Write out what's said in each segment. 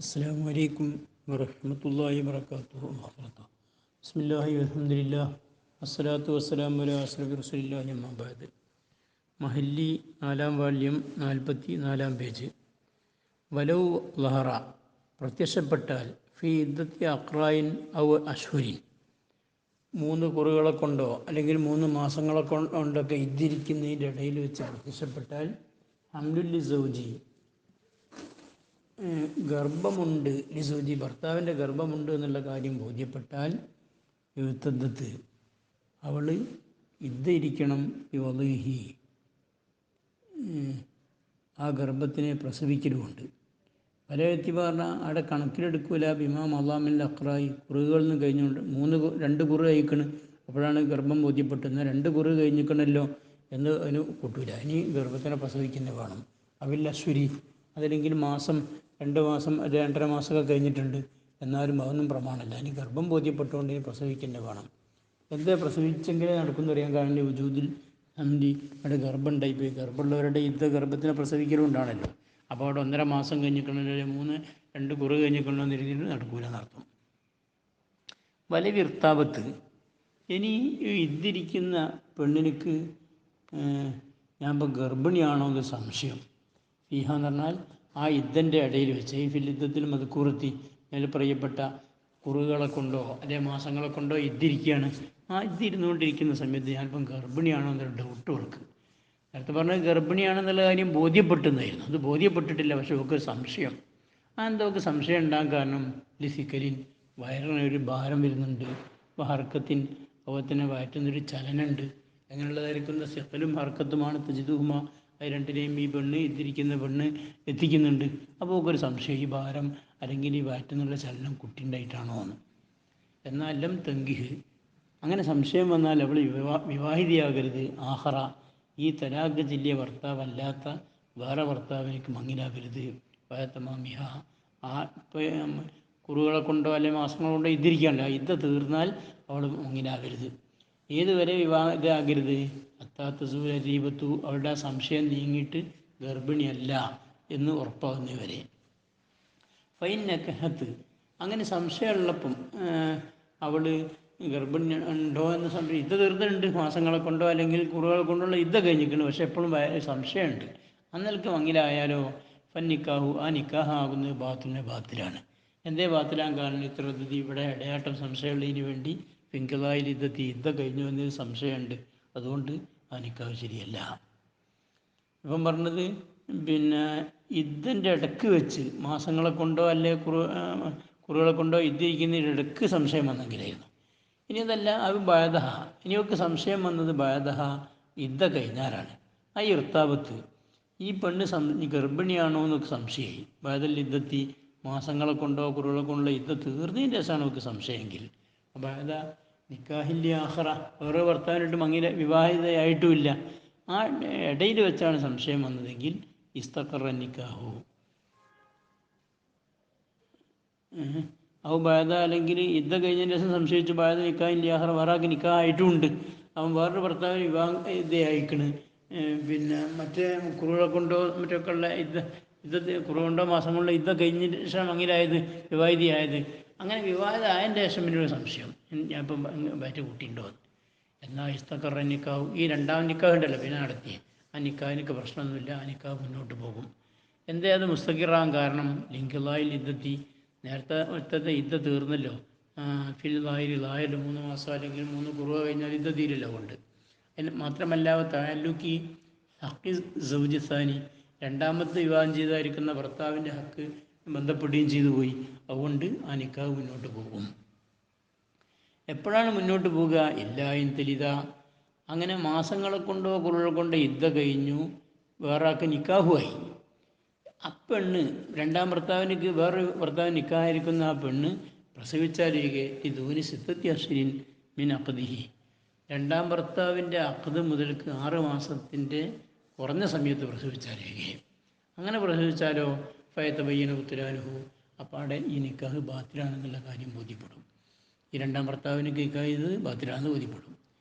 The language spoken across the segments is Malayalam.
അസ്സലാമു അലൈക്കും വറഹ്മത്തുള്ളാഹി വബറകാതുഹു. ബിസ്മില്ലാഹി വൽഹംദുലില്ലാഹ് വസ്സലാത്തു വസ്സലാമു അലാ അഷ്റഫി റസൂലില്ലാഹി അമ്മാ ബഅദ്. മഹല്ലി 4-ാം വാല്യം 44-ാം പേജ്. വലൗ ലഹറ പ്രത്യക്ഷപ്പെട്ടാൽ ഫി ഇദ്ദത്തി അഖ്റായിൻ ഔ അശ്ഹുരിൻ 3 കുറുകളെ കൊണ്ടോ അല്ലെങ്കിൽ 3 മാസങ്ങളെ കൊണ്ടൊക്കെ ഇദ്ദിരിക്കുന്നതിൻ്റെ ഇടയിൽ വെച്ച് പ്രത്യക്ഷപ്പെട്ടാൽ ഹംലുല്ലി സൗജി ഗർഭമുണ്ട്, ലിസൂജി ഭർത്താവിൻ്റെ ഗർഭമുണ്ട് എന്നുള്ള കാര്യം ബോധ്യപ്പെട്ടാൽ യുത്തദ്ദത്ത് അവൾ ഇരിക്കണം വധുഹി ആ ഗർഭത്തിനെ പ്രസവിക്കലുമുണ്ട്. പല വ്യക്തി പറഞ്ഞാൽ അവിടെ കണക്കിലെടുക്കൂല. ബിമാം അള്ളാമിൽ അക്രായി കുറുകളിൽ നിന്ന് കഴിഞ്ഞുകൊണ്ട് 2 കുറു കഴിക്കണ്, അപ്പോഴാണ് ഗർഭം ബോധ്യപ്പെട്ടത്. 2 കുറു കഴിഞ്ഞിക്കണല്ലോ എന്ന് അതിന് കൂട്ടൂല. ഇനി ഗർഭത്തിനെ പ്രസവിക്കുന്നത് വേണം. അവിൽ അശ്വരി അതല്ലെങ്കിൽ 2 മാസം 2.5 മാസമൊക്കെ കഴിഞ്ഞിട്ടുണ്ട്, എന്നാലും അതൊന്നും പ്രമാണമല്ല. ഇനി ഗർഭം ബോധ്യപ്പെട്ടുകൊണ്ട് ഇനി പ്രസവിക്കുന്നത് വേണം. എന്താ പ്രസവിച്ചെങ്കിലേ നടക്കുമെന്ന് അറിയാൻ കാരണം വജൂദിൽ ഹംദി അവിടെ ഗർഭം ഉണ്ടായിപ്പോയി. ഗർഭമുള്ളവരുടെ ഗർഭത്തിനെ പ്രസവിക്കലും ഉണ്ടാണല്ലോ. അപ്പോൾ അവിടെ 1.5 മാസം കഴിഞ്ഞിക്കണല്ലോ, 2 കുറു കഴിഞ്ഞിക്കണല്ലോ എന്ന് രീതിയിൽ നടക്കൂല എന്നർത്ഥം. വലിയ വിർത്താപത്ത് ഇനി ഇദ്ദിരിക്കുന്ന പെണ്ണിനിക്ക് ഞാൻ ഇപ്പോൾ ഗർഭിണിയാണോ എന്ന് സംശയം. ഫീഹ എന്ന് പറഞ്ഞാൽ ആ ഇദ്ദൻ്റെ ഇടയിൽ വെച്ച് ഈ ഫില്ലിദ്ദത്തിൽ മദ്കൂറത്തി മേൽ പറയപ്പെട്ട കുറുകളെ കൊണ്ടോ അതേ മാസങ്ങളെ കൊണ്ടോ ഇദ്ദിരിക്കുകയാണ്. ആ ഇദ്ദിരുന്നുകൊണ്ടിരിക്കുന്ന സമയത്ത് ഞാനിപ്പം ഗർഭിണിയാണോ എന്നൊരു ഡൗട്ട് അവൾക്ക്. നേരത്തെ പറഞ്ഞാൽ ഗർഭിണിയാണെന്നുള്ള കാര്യം ബോധ്യപ്പെട്ടുന്നായിരുന്നു. അത് ബോധ്യപ്പെട്ടിട്ടില്ല, പക്ഷെ അവൾക്ക് സംശയം. ആ എന്തൊക്കെ സംശയം ഉണ്ടാകാൻ കാരണം ലിസിക്കലിൻ വയറിനൊരു ഭാരം വരുന്നുണ്ട്, ഹർക്കത്തിൻ അതുപോലെ വയറ്റുന്നൊരു ചലനമുണ്ട്. അങ്ങനെയുള്ളതായിരിക്കുന്ന സിക്കലും ഹർക്കത്തുമാണ് തജിദുഹുമ. അത് രണ്ടിനെയും ഈ പെണ്ണ് ഇദ്ദിരിക്കുന്ന പെണ്ണ് എത്തിക്കുന്നുണ്ട്. അപ്പോൾ ഒരു സംശയം, ഈ ഭാരം അല്ലെങ്കിൽ ഈ വയറ്റുന്നുള്ള ചലനം കുട്ടിയുണ്ടായിട്ടാണോ എന്ന്. എന്നാൽ ലം തങ്കിഹ് അങ്ങനെ സംശയം വന്നാൽ അവൾ വിവാഹിതയാകരുത്. ആഹറ ഈ തലാഖ് ജില്ലിയ ഭർത്താവല്ലാത്ത വേറെ ഭർത്താവിനേക്ക് മങ്ങിലാകരുത്. വയത്തമാമിഹ ആ കുറുകളെ കൊണ്ടോ അല്ലെങ്കിൽ മാസങ്ങൾ കൊണ്ടോ ഇദ്ദിരിക്കാനല്ല, ഇദ്ദ തീർന്നാൽ അവൾ മങ്ങിലാകരുത്. ഏതുവരെ വിവാഹിതയാകരുത്? അത്താത്തസൂല ദീപത്തു അവളുടെ ആ സംശയം നീങ്ങിയിട്ട് ഗർഭിണിയല്ല എന്ന് ഉറപ്പാകുന്നവരെ. ഫൈൻ നക്കഹത്ത് അങ്ങനെ സംശയമുള്ളപ്പം അവൾ ഗർഭിണി ഉണ്ടോ എന്ന് സംശയം, ഇദ്ദ തീർന്നിട്ടുണ്ട്, മാസങ്ങളെ കൊണ്ടോ അല്ലെങ്കിൽ കുറുകളെ കൊണ്ടുള്ള ഇദ്ദ കഴിഞ്ഞിരിക്കുന്നു, പക്ഷെ എപ്പോഴും സംശയമുണ്ട്. അന്നൽക്ക് മങ്ങിലായാലോ ഫൻ നിക്കാഹു ആ നിക്കാഹ് ആകുന്നത് ബാത്തിലാണ്. എന്തേ ബാത്തിലാൻ കാരണം ഇത്ര ഇവിടെ ഇടയാട്ടം സംശയമുള്ളതിന് വേണ്ടി പിങ്കലായിൽ ഇദ്ദ കഴിഞ്ഞു എന്നൊരു സംശയമുണ്ട്, അതുകൊണ്ട് ആ നിക്കാഹ് ശരിയല്ല. ഇപ്പം പറഞ്ഞത് ഇദ്ദൻ്റെ ഇടയ്ക്ക് വെച്ച് മാസങ്ങളെ കൊണ്ടോ അല്ലെ കുറുകളെ കൊണ്ടോ ഇദ്ദിരിക്കുന്നതിൻ്റെ ഇടയ്ക്ക് സംശയം വന്നെങ്കിലായിരുന്നു. ഇനി അതല്ല അത് ബഅദഹ, ഇനിയൊക്കെ സംശയം വന്നത് ബഅദഹ ഇദ്ദ കഴിഞ്ഞാലാണ്. ആ ഇർത്താബത്ത് ഈ പെണ്ണ് ഗർഭിണിയാണോ എന്നൊക്കെ സംശയമായി. ബഅദൽ ഇദ്ദത്തി മാസങ്ങളെ കൊണ്ടോ കുറുകളെ കൊണ്ടോ ഇദ്ദ തീർന്നതിൻ്റെ ശേഷമാണ് നമുക്ക് സംശയമെങ്കിൽ ബഅദ നിക്കാഹിൻ്റെ ആഖറ വേറെ ഭർത്താവിനായിട്ട് വിവാഹിതയായിട്ടുമില്ല, ആ ഇടയിൽ വെച്ചാണ് സംശയം വന്നതെങ്കിൽ ഇസ്തഖറ നിക്കാഹു ബഅദ അല്ലെങ്കിൽ ഇദ്ദ കഴിഞ്ഞതിന് ശേഷം സംശയിച്ചു ബഅദ നിക്കാഹിൻ്റെ ആഖറ വേറെ നിക്കാഹ് ആയിട്ടുമുണ്ട്, അവൻ വേറൊരു ഭർത്താവിന് വിവാഹിതയായിക്കണ്, മറ്റേ കുറുകളെ കൊണ്ടോ മറ്റൊക്കെ ഉള്ള ഇദ്ദ കുറു കൊണ്ടോ മാസം കൊണ്ടോ ഇദ്ദ കഴിഞ്ഞതിന് ശേഷം അങ്ങനെയായത് വിവാഹിതയായത്. അങ്ങനെ വിവാഹിതമായതിൻ്റെ ശേഷം പിന്നൊരു സംശയം, ഞാൻ ഇപ്പം വയറ്റ് കൂട്ടിയിട്ടുണ്ടോ എന്ന്. എന്നാൽ ഇസ്തഖറ നിക്കാഹു ഈ 2ാം നിക്കാഹ് ഉണ്ടല്ലോ പിന്നെ നടത്തിയ ആ നിക്കാഹിനൊക്കെ പ്രശ്നമൊന്നുമില്ല, ആ നിക്കാഹ് മുന്നോട്ട് പോകും. എന്തേ അത് മുസ്തഖിറാൻ കാരണം ലിങ്കിലായിൽ ഇദ്ദത്തി നേരത്തെ ഇദ്ദ തീർന്നല്ലോ. ഫിൽ ലാഹിരി 3 മാസം അല്ലെങ്കിൽ 3 കുറവ് കഴിഞ്ഞാൽ ഇദ്ദ തീരല്ലോ കൊണ്ട്. മാത്രമല്ല തഅല്ലുക്കി ഹഖി സൗജിസാനി 2ാമത്തെ വിവാഹം ചെയ്തായിരിക്കുന്ന ഭർത്താവിൻ്റെ ഹക്ക് ബന്ധപ്പെടുകയും ചെയ്തു പോയി, അതുകൊണ്ട് ആ നിക്കാഹ് മുന്നോട്ട് പോകും. എപ്പോഴാണ് മുന്നോട്ട് പോവുക? ഇല്ലായിൻ തെലിത അങ്ങനെ മാസങ്ങളെ കൊണ്ടോ കുറുകളെ കൊണ്ടോ ഇദ്ദ കഴിഞ്ഞു, വേറെ ആൾക്ക് നിക്കാഹുമായി. ആ പെണ്ണ് 2ാം ഭർത്താവിനേക്ക് വേറൊരു ഭർത്താവിന് നിക്കാഹായിരിക്കുന്ന ആ പെണ്ണ് പ്രസവിച്ചാലിരിക്കെ ഇദൂനി സിത്തത്തി അശ്രിൻ മിൻ അഖദിഹി 2ാം ഭർത്താവിൻ്റെ അഖദ് മുതൽക്ക് 6 മാസത്തിൻ്റെ കുറഞ്ഞ സമയത്ത് പ്രസവിച്ചാലിരിക്കെ. അങ്ങനെ പ്രസവിച്ചാലോ ഫയതബയ്യന ഉത്തരാനുഹു അപ്പാടെ ഈ നിക്കാഹ് ബാത്തിലാണെന്നുള്ള കാര്യം ബോധ്യപ്പെടും. ഈ 2ാം ഭർത്താവിന് നിക്കാഹ് ചെയ്തത് ബാത്തിലാണെന്ന് ബോധ്യപ്പെടും.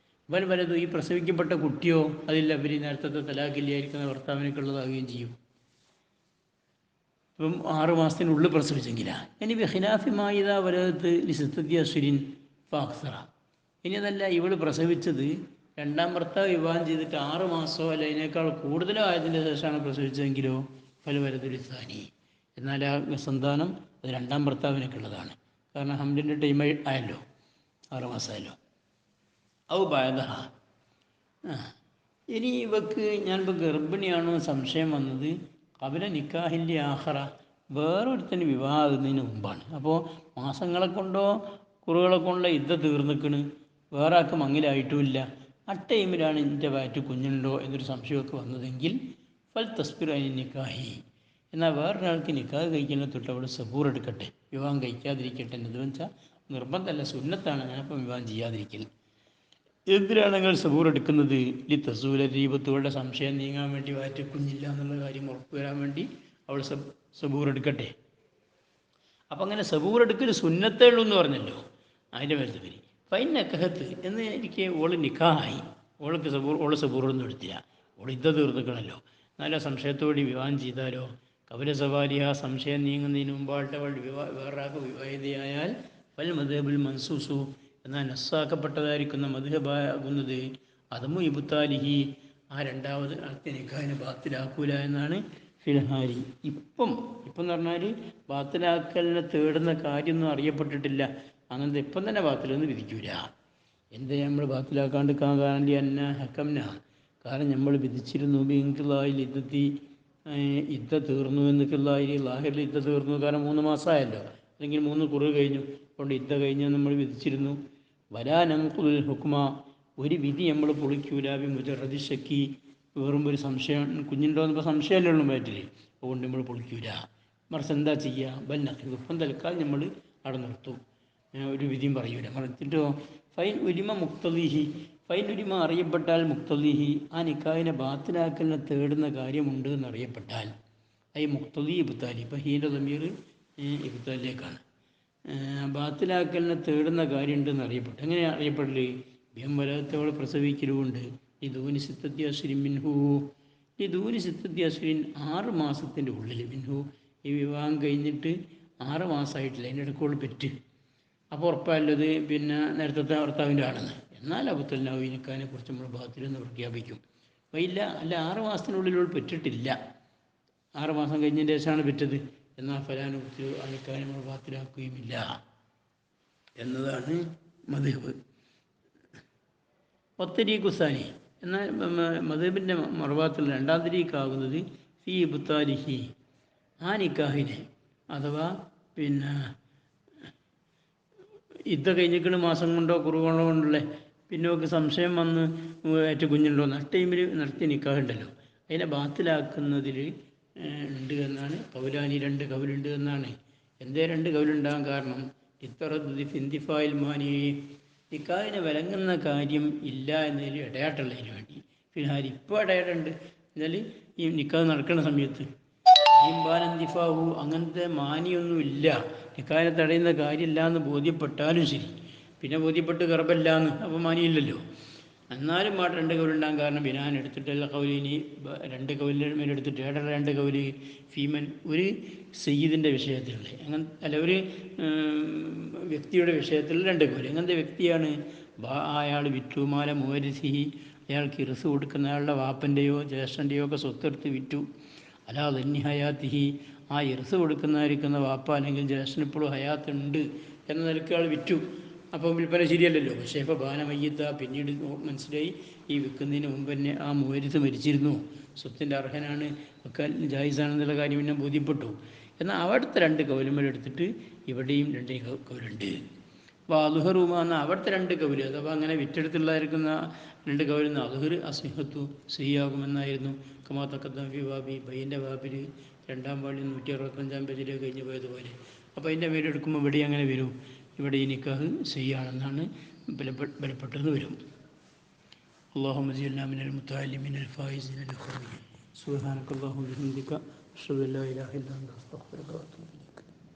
വലതു ഈ പ്രസവിക്കപ്പെട്ട കുട്ടിയോ അതിൽ അവർ നേരത്തെ തലാഖില്ലായിരിക്കുന്ന ഭർത്താവിനേക്കുള്ളതാകുകയും ചെയ്യും. ഇപ്പം 6 മാസത്തിനുള്ളിൽ പ്രസവിച്ചെങ്കിലാ. ഇനി ബിഖിലാഫി മായിദ വലദത്ത് ലിസിത്തത്തി അശ്വരിൻ ഫാക്സറ. ഇനി അതല്ല, ഇവൾ പ്രസവിച്ചത് രണ്ടാം ഭർത്താവ് വിവാഹം ചെയ്തിട്ട് 6 മാസമോ അല്ല അതിനേക്കാൾ കൂടുതലോ ആയതിൻ്റെ ശേഷമാണ് പ്രസവിച്ചതെങ്കിലോ ഫൽ വലതുലിസാനി. എന്നാൽ ആ സന്താനം അത് രണ്ടാം ഭർത്താവിനൊക്കെ ഉള്ളതാണ്. കാരണം ഹംലിൻ്റെ ടൈം ആയല്ലോ, 6 മാസമായല്ലോ. ഔ ബാദഹ. ഇനി ഇവക്ക് ഞാനിപ്പോൾ ഗർഭിണിയാണോ സംശയം വന്നത് കബല നിക്കാഹിൻ്റെ ആഹറ, വേറൊരുത്തന് വിവാഹമാകുന്നതിന് മുമ്പാണ്. അപ്പോൾ മാസങ്ങളെ കൊണ്ടോ കുറുകളെ കൊണ്ടോ തീർന്നിക്കണ്, വേറെ ആൾക്ക് മങ്ങിലായിട്ടുമില്ല. ആ ടൈമിലാണ് എൻ്റെ വയറ്റ് കുഞ്ഞുണ്ടോ എന്നൊരു സംശയമൊക്കെ വന്നതെങ്കിൽ ഫൽ തസ്ബിർ അനി നിക്കാഹി. എന്നാൽ വേറൊരാൾക്ക് നിക്കാഹ് കഴിക്കുന്ന തൊട്ട് അവിടെ സബൂർ എടുക്കട്ടെ, വിവാഹം കഴിക്കാതിരിക്കട്ടെ. എന്ന് വെച്ചാൽ നിർബന്ധമല്ല, സുന്നത്താണ്. ഞാനിപ്പം വിവാഹം ചെയ്യാതിരിക്കൽ. എന്തിനാണ് നിങ്ങൾ സബൂർ എടുക്കുന്നത്? ഈ തസൂല ദീപത്തുകളുടെ സംശയം നീങ്ങാൻ വേണ്ടി, വയറ്റ് കുഞ്ഞില്ല എന്നുള്ള കാര്യം ഉറപ്പുവരാൻ വേണ്ടി അവൾ സബൂർ എടുക്കട്ടെ. അപ്പം അങ്ങനെ സബൂർ എടുക്കൽ സുന്നത്തേ ഉള്ളൂ എന്ന് പറഞ്ഞല്ലോ, അതിൻ്റെ മേലത്തെ പേര് ഫൈൻ നക്കഹത്ത് എന്ന് എനിക്ക് ഓള് നിക്കാഹായി. ഓള് സബൂറൊന്നും എടുത്തില്ല, ഓൾ തീർന്നിക്കണല്ലോ. നല്ല സംശയത്തോടെ വിവാഹം ചെയ്താലോ കപില സവാരിയ, സംശയം നീങ്ങുന്നതിന് മുമ്പായിട്ട് അവൾ വേറൊരാൾക്ക് വിവാഹിതയായാൽ ഫൽ മദ്ഹബുൽ മൻസൂസു, എന്നാൽ നസ്സാക്കപ്പെട്ടതായിരിക്കുന്ന മദ്ഹബാകുന്നത് അതമു ഇബുത്താലിഹി, ആ രണ്ടാമത് അടുത്ത നിക്കാഹിനെ ബാത്തിലാക്കൂല എന്നാണ് ഫിൽഹാരി. ഇപ്പം എന്ന് പറഞ്ഞാൽ ബാത്തിലാക്കലിനെ തേടുന്ന കാര്യമൊന്നും അറിയപ്പെട്ടിട്ടില്ല. അങ്ങനത്തെ ഇപ്പം തന്നെ ബാത്തിലൊന്നും വിധിക്കൂല. എന്ത് നമ്മൾ ബാത്തിലാക്കാണ്ട് കാണി അന്ന ഹക്കംന, കാരണം നമ്മൾ വിധിച്ചിരുന്നു ബിങ്കുള്ളായിൽ ഇദ്ദ തീർന്നു എന്നൊക്കെയുള്ളതിൽ ലാഹിറിൽ ഇദ്ദ തീർന്നു. കാരണം 3 മാസമായല്ലോ, അല്ലെങ്കിൽ 3 കുറു കഴിഞ്ഞു, അതുകൊണ്ട് ഇദ്ദ കഴിഞ്ഞാൽ നമ്മൾ വിധിച്ചിരുന്നു. വലാ നംഖുൽ ഹുക്മ, ഒരു വിധി നമ്മൾ പൊളിക്കൂല ബി മുജറദി ശക്കി, വെറും ഒരു സംശയം കുഞ്ഞുണ്ടോ എന്നപ്പോൾ സംശയമല്ലേ ഉള്ളൂ വയറ്റിൽ, അതുകൊണ്ട് നമ്മൾ പൊളിക്കൂല. മറിച്ച് എന്താ ചെയ്യുക? ബന്നഖിദ്, ഇപ്പം തൽക്കാലം നമ്മൾ അവിടെ നിർത്തും, ഒരു വിധിയും പറയൂല. മറിച്ചിട്ടോ ഫൈൻ ഉരിമ മുക്തലിഹി, ഫൈൻ ഉരിമ അറിയപ്പെട്ടാൽ മുക്തലിഹി, ആ നിക്കാഹിനെ ബാത്തിലാക്കലിനെ തേടുന്ന കാര്യമുണ്ട് എന്നറിയപ്പെട്ടാൽ, ഈ മുക്തലി ഇബ്താലി, ഇപ്പം ഹീൻ്റെ സമീർ ഇബ്താലിലേക്കാണ്. ബാത്തിലാക്കലിനെ തേടുന്ന കാര്യമുണ്ടെന്ന് അറിയപ്പെട്ടു. എങ്ങനെ അറിയപ്പെടല്? ബിയം വലത്തോടെ പ്രസവിക്കലുമുണ്ട്. ഈ ദൂനി സിത്തത്തി അശ്വിൻ മിൻഹു, ഈ ദൂനി സിത്തത്തി അശ്വിൻ 6 മാസത്തിൻ്റെ ഉള്ളിൽ, മിൻഹു ഈ വിവാഹം കഴിഞ്ഞിട്ട് 6 മാസമായിട്ടില്ല, അതിൻ്റെ ഇടയ്ക്കുള്ള പെറ്റ്. അപ്പോൾ ഉറപ്പല്ലത് പിന്നെ നേരത്തെ ഭർത്താവിൻ്റെ ആണെന്ന്. എന്നാൽ അബുത്തല്ലാവിനക്കാനെ കുറിച്ച് നമ്മൾ ബാത്തിലെന്ന് പ്രഖ്യാപിക്കും. അപ്പോൾ ഇല്ല, അല്ല 6 മാസത്തിനുള്ളിലുള്ള പെറ്റിട്ടില്ല, 6 മാസം കഴിഞ്ഞതിൻ്റെ ശേഷമാണ് പെറ്റത്, എന്നാൽ ഫലാനുഭവത്തിൽ അണിക്കാൻ നമ്മൾ ബാത്തിലാക്കുകയുമില്ല എന്നതാണ് മദ്ഹബ്. ഒത്തരീഖുസാനി, എന്നാൽ മദ്ഹബിൻ്റെ മറുഭാഗത്തിൽ 2ാം തരീഖാകുന്നത് ഫീ ഇബ്താലിഹി, ആ നിക്കാഹിനെ അഥവാ പിന്നെ ഇദ്ദ കഴിഞ്ഞിക്കണ മാസം കൊണ്ടോ കുറുകൊണ്ടോ കൊണ്ടല്ലേ, പിന്നെ ഒക്കെ സംശയം വന്ന് ഏറ്റവും കുഞ്ഞുണ്ടോ ആ ടൈമിൽ നടത്തിയ നിക്കാഹുണ്ടല്ലോ, അതിനെ ബാത്തിലാക്കുന്നതിൽ ഉണ്ട് എന്നാണ് കൗലാനി. 2 കൗലുണ്ട് എന്നാണ്. എന്തേ 2 കൗലുണ്ടാകാൻ കാരണം? ഇത്തറദ്ദി ഫിന്തിഫായിൽ മാനി, നിക്കാഹിനെ വിലങ്ങുന്ന കാര്യം ഇല്ല എന്നതിൽ ഇടയാട്ടുള്ളതിന് വേണ്ടി. ഫിൽഹാരി ഇപ്പോൾ ഇടയാടുണ്ട്. എന്നാൽ ഈ നിക്കാഹ് നടക്കുന്ന സമയത്ത് ഇംബാനന്തിഫാവു, അങ്ങനത്തെ മാനിയൊന്നും ഇല്ല, നിക്കാഹിനെ തടയുന്ന കാര്യമില്ല എന്ന് ബോധ്യപ്പെട്ടാലും ശരി, പിന്നെ ബോധ്യപ്പെട്ട് ഗർഭമില്ലാന്ന്, അപ്പോൾ മാനിയില്ലല്ലോ. എന്നാലും 2 കൗലുണ്ടാകാൻ കാരണം ബിനാൻ എടുത്തിട്ടല്ല കൗലിനി, 2 കൗലിൻ്റെ മേലെടുത്തിട്ട് 2 കൗല് ഫീമൻ, ഒരു സയ്യിദിൻ്റെ വിഷയത്തിലുള്ള അങ്ങനെ അല്ല, ഒരു വ്യക്തിയുടെ വിഷയത്തിൽ 2 കൗല്. അങ്ങനത്തെ വ്യക്തിയാണ് അയാൾ വിറ്റുമാല മുവരിസി, അയാൾക്ക് ഇറസ് കൊടുക്കുന്ന അയാളുടെ വാപ്പൻ്റെയോ ജ്യേഷ്ഠൻ്റെയോ ഒക്കെ സ്വത്തെടുത്ത് വിറ്റു. അലാ ദന്നി ഹയാത്തിഹി, ആ ഇറസ് കൊടുക്കുന്നതായിരിക്കുന്ന വാപ്പ അല്ലെങ്കിൽ ജ്യേഷ്ഠൻ ഇപ്പോഴും ഹയാത്തുണ്ട് എന്ന നിലയ്ക്ക് ആൾ വിറ്റു. അപ്പം വിൽപ്പന ശരിയല്ലല്ലോ. പക്ഷേ ഇപ്പോൾ ബാലമയ്യത്ത, പിന്നീട് മനസ്സിലായി ഈ വിൽക്കുന്നതിന് മുമ്പ് തന്നെ ആ മുവരിസ് മരിച്ചിരുന്നു, സ്വത്തിൻ്റെ അർഹനാണ്, ഒക്കെ ജായിസാണെന്നുള്ള കാര്യം പിന്നെ ബോധ്യപ്പെട്ടു. എന്നാൽ അവിടുത്തെ 2 കൗലുമലെടുത്തിട്ട് ഇവിടെയും 2 കൗലുണ്ട്. അപ്പോൾ അലുഹറുമ എന്ന അവിടുത്തെ 2 കൗല്, അഥവാ അങ്ങനെ വിറ്റെടുത്തുള്ളതായിരിക്കുന്ന 2 കൗലെന്ന് അലുഹർ അസ്ഹത്തു സഹിയാകുമെന്നായിരുന്നു. കമാ തക്കദ്ദമി ബാബി, ബൈൻ്റെ ബാബിൽ 2-ാം വാള്യം 165-ാം പേജിലേക്ക് കഴിഞ്ഞ് പോയതുപോലെ. അപ്പോൾ അതിൻ്റെ മേലെടുക്കുമ്പോൾ ഇവിടെ അങ്ങനെ വരും, ഇവിടെ ഈ നിക്കാഹ് സഹിയാണെന്നാണ് ബലപ്പെട്ടെന്ന് വരും. അല്ലാഹുമ്മ ജഅൽനാ മിനൽ മുതഅല്ലിമീന അൽ ഫായിസീന അൽ ഖുർആൻ. സുബ്ഹാനക അല്ലാഹുമ്മ വബിഹംദിക അഷ്ഹദു അൻ ലാ ഇലാഹ ഇല്ല അൻത അസ്തഗ്ഫിറുക വ അത്തൂബു ഇലൈക്.